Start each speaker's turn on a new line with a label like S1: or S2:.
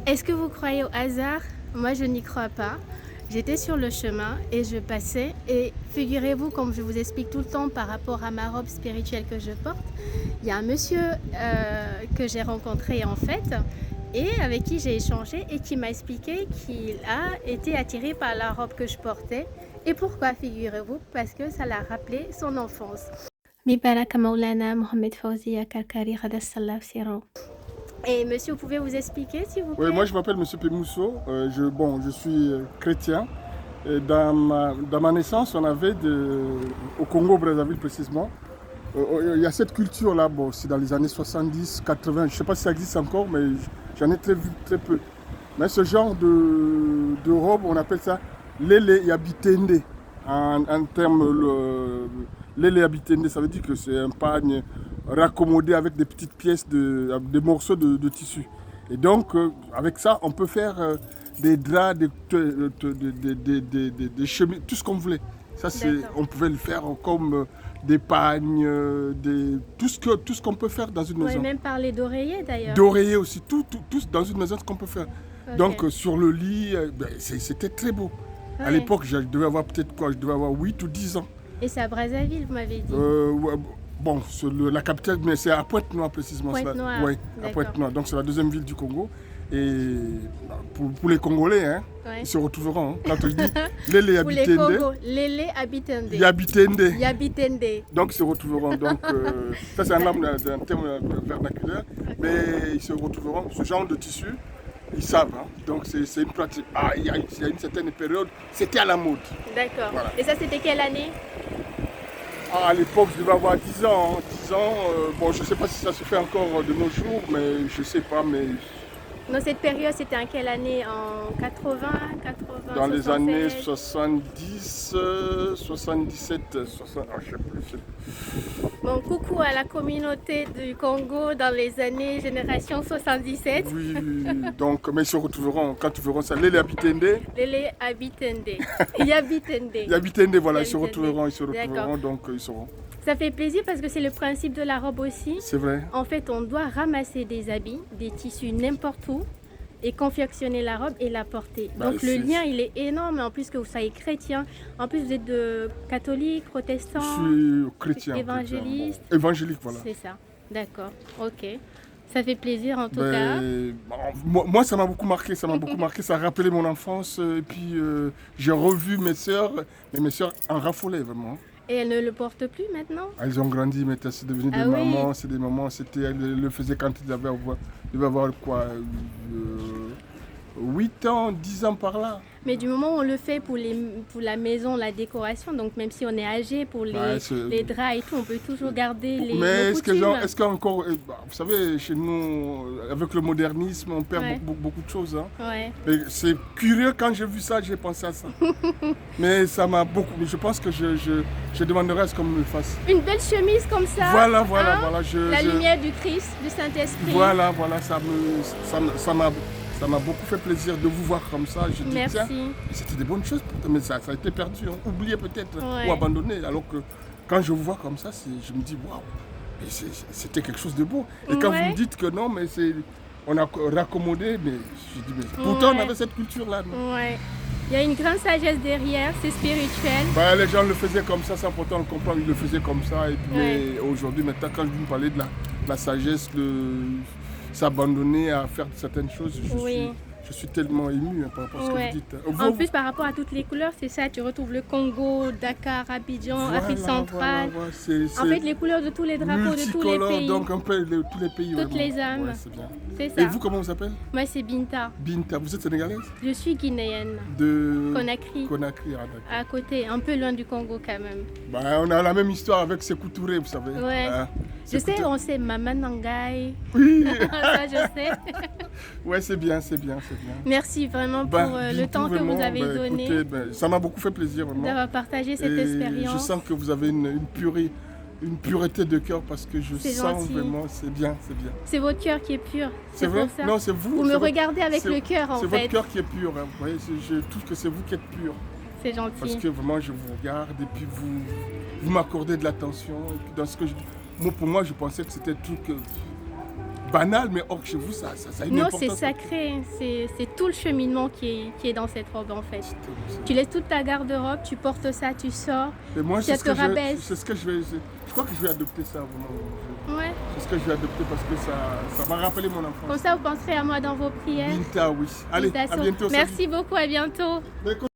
S1: Est-ce que vous croyez au hasard? Moi, je n'y crois pas. J'étais sur le chemin et je passais et figurez-vous, comme je vous explique tout le temps par rapport à ma robe spirituelle que je porte, il y a un monsieur que j'ai rencontré en fait et avec qui j'ai échangé et qui m'a expliqué qu'il a été attiré par la robe que je portais. Et pourquoi, figurez-vous? Parce que ça l'a rappelé son enfance. Bibaraka Maulana Mohamed Fawziya Karkari Ghadassallah Siro. Et monsieur, vous pouvez vous expliquer, s'il vous plaît?
S2: Oui, moi je m'appelle Monsieur Pémousso, je suis chrétien. Et dans ma naissance, au Congo-Brazzaville précisément, il y a cette culture-là, bon, c'est dans les années 70, 80, je ne sais pas si ça existe encore, mais j'en ai vu très peu. Mais ce genre de robe, on appelle ça lele yabitende. En termes, lele yabitende, ça veut dire que c'est un pagne raccommodé avec des petites pièces, des morceaux de tissu. Et donc, avec ça, on peut faire des draps, des chemises, tout ce qu'on voulait. Ça, on pouvait le faire comme des pagnes, tout ce qu'on peut faire dans une maison.
S1: Oui, même parler d'oreiller d'ailleurs.
S2: D'oreiller aussi, tout dans une maison, ce qu'on peut faire.
S1: Ok.
S2: Donc, sur le lit, c'était très beau.
S1: Ouais.
S2: À l'époque, je devais avoir peut-être quoi, je devais avoir 8 ou 10 ans.
S1: Et c'est à Brazzaville, vous m'avez dit.
S2: Ouais, bon, la capitale, mais c'est à Pointe-Noire précisément.
S1: Pointe-Noire,
S2: Oui, à Pointe-Noire. Donc c'est la deuxième ville du Congo. Et pour les Congolais, hein,
S1: Ouais.
S2: ils se retrouveront. Hein. Quand je dis Lele
S1: Pour les
S2: Yabitende,
S1: Congo, Lele Abitende.
S2: Yabitende.
S1: Yabitende.
S2: Donc ils se retrouveront. Donc ça c'est un terme vernaculaire. Mais ils se retrouveront. Ce genre de tissu, ils savent. Hein. Donc c'est une pratique. Ah, il y a une certaine période, c'était à la mode.
S1: D'accord.
S2: Voilà.
S1: Et ça, c'était quelle année?
S2: Ah, à l'époque, je devais avoir 10 ans. Hein. 10 ans, bon, je ne sais pas si ça se fait encore de nos jours, mais je ne sais pas. Mais
S1: Dans cette période, c'était en quelle année? En 80, 80,
S2: dans les années
S1: 76?
S2: 70, 77, 60, ah, je ne sais plus.
S1: Bon, coucou à la communauté du Congo dans les années génération 77.
S2: Oui, donc, mais ils se retrouveront quand ils verront ça. Les Abitende.
S1: Lele Abitende. Yabitende.
S2: Les Abitende, voilà, ils se
S1: Yabitende.
S2: retrouveront,
S1: D'accord.
S2: donc ils sauront.
S1: Ça fait plaisir parce que c'est le principe de la robe aussi.
S2: C'est vrai.
S1: En fait, on doit ramasser des habits, des tissus n'importe où et confectionner la robe et la porter.
S2: Bah,
S1: Donc le lien, il est énorme. En plus que vous soyez chrétien, en plus vous êtes de catholique, protestant,
S2: Je suis chrétien.
S1: évangéliste.
S2: Chrétien. Évangélique, voilà.
S1: C'est ça. D'accord. Ok. Ça fait plaisir en tout cas.
S2: Ben, moi, ça m'a beaucoup marqué, ça a rappelé mon enfance. Et puis, j'ai revu mes sœurs, mais mes sœurs en raffolaient vraiment.
S1: Et elle ne le porte plus maintenant?
S2: Elles ont grandi, maintenant c'est devenu
S1: Ah
S2: des
S1: oui.
S2: mamans, c'est des mamans, elles le faisaient quand ils devaient avoir quoi, 8 ans, 10 ans par là.
S1: Mais du moment où on le fait pour la maison, la décoration, donc même si on est âgé pour les draps et tout, on peut toujours garder les
S2: Mais
S1: nos coutumes.
S2: est-ce qu'encore, vous savez, chez nous, avec le modernisme, on perd
S1: Ouais.
S2: beaucoup de choses. Hein.
S1: Ouais.
S2: Et c'est curieux, quand j'ai vu ça, j'ai pensé à ça. Mais ça m'a beaucoup, mais je pense que je demanderai à ce qu'on me le fasse.
S1: Une belle chemise comme ça.
S2: Voilà,
S1: hein,
S2: voilà.
S1: La lumière du Christ, du Saint-Esprit.
S2: Voilà, ça m'a beaucoup fait plaisir de vous voir comme ça. Je dis,
S1: Merci.
S2: tiens, c'était des bonnes choses, mais ça a été perdu, hein, oublié peut-être,
S1: Ouais.
S2: ou abandonné. Alors que quand je vous vois comme ça, je me dis, waouh, c'était quelque chose de beau. Et quand
S1: Ouais.
S2: vous me dites que non, mais on a raccommodé, mais je dis, mais pourtant on
S1: Ouais.
S2: avait cette culture-là. Non.
S1: Ouais. Il y a une grande sagesse derrière, c'est spirituel.
S2: Bah, les gens le faisaient comme ça, sans pourtant le comprendre, ils le faisaient comme ça. Et puis,
S1: Ouais.
S2: mais aujourd'hui, maintenant, quand je vous parlais de la sagesse, s'abandonner à faire certaines choses,
S1: Oui.
S2: je suis tellement ému par rapport à ce que
S1: Ouais.
S2: vous dites.
S1: En plus, par rapport à toutes les couleurs, c'est ça, tu retrouves le Congo, Dakar, Abidjan, Afrique centrale.
S2: Voilà,
S1: En fait, les couleurs de tous les drapeaux de tous les pays.
S2: donc un peu tous les pays.
S1: Toutes
S2: vraiment.
S1: les âmes.
S2: Ouais, c'est bien.
S1: C'est ça.
S2: Et vous, comment vous appelez?
S1: Moi, c'est Binta.
S2: Binta, vous êtes sénégalaise?
S1: Je suis guinéenne.
S2: De
S1: Conakry.
S2: Conakry, ah, d'accord.
S1: À côté, un peu loin du Congo quand même.
S2: Bah, on a la même histoire avec Sékou Touré, vous savez.
S1: Ouais.
S2: Hein,
S1: Je
S2: Sékou
S1: sais,
S2: Touré.
S1: on sait Maman Nangai.
S2: Oui,
S1: Ça, je sais.
S2: ouais, c'est bien.
S1: Merci vraiment pour le
S2: Bintou,
S1: temps que
S2: vraiment,
S1: vous avez donné,
S2: écoutez, ça m'a beaucoup fait plaisir, vraiment.
S1: d'avoir partagé cette
S2: Et
S1: expérience.
S2: je sens que vous avez une pureté de cœur parce que je
S1: C'est
S2: sens
S1: gentil.
S2: vraiment, c'est bien.
S1: C'est votre cœur qui est pur.
S2: C'est
S1: C'est
S2: vrai?
S1: pour ça.
S2: Non, c'est vous.
S1: Vous
S2: c'est
S1: me
S2: votre-
S1: regardez avec
S2: c'est-
S1: le cœur en
S2: C'est
S1: fait.
S2: votre cœur qui est pur. Hein. Vous voyez, je trouve que c'est vous qui êtes pur.
S1: C'est
S2: Parce
S1: gentil.
S2: que vraiment, je vous regarde et puis vous m'accordez de l'attention. Et puis dans ce que pour moi, je pensais que c'était tout que banal, mais or chez vous, ça a une
S1: Non,
S2: importance.
S1: c'est sacré. C'est tout le cheminement qui est dans cette robe en fait. Tu laisses toute ta garde-robe, tu portes ça, tu sors.
S2: Et moi,
S1: ça te rabaisse.
S2: c'est ce que je vais. Je crois que je vais adopter ça vraiment.
S1: Ouais.
S2: C'est ce que je vais adopter parce que ça m'a rappelé mon enfance.
S1: Comme ça, vous penserez à moi dans vos prières.
S2: Binta, oui. Allez, à bientôt.
S1: Merci beaucoup, à bientôt.
S2: Salut.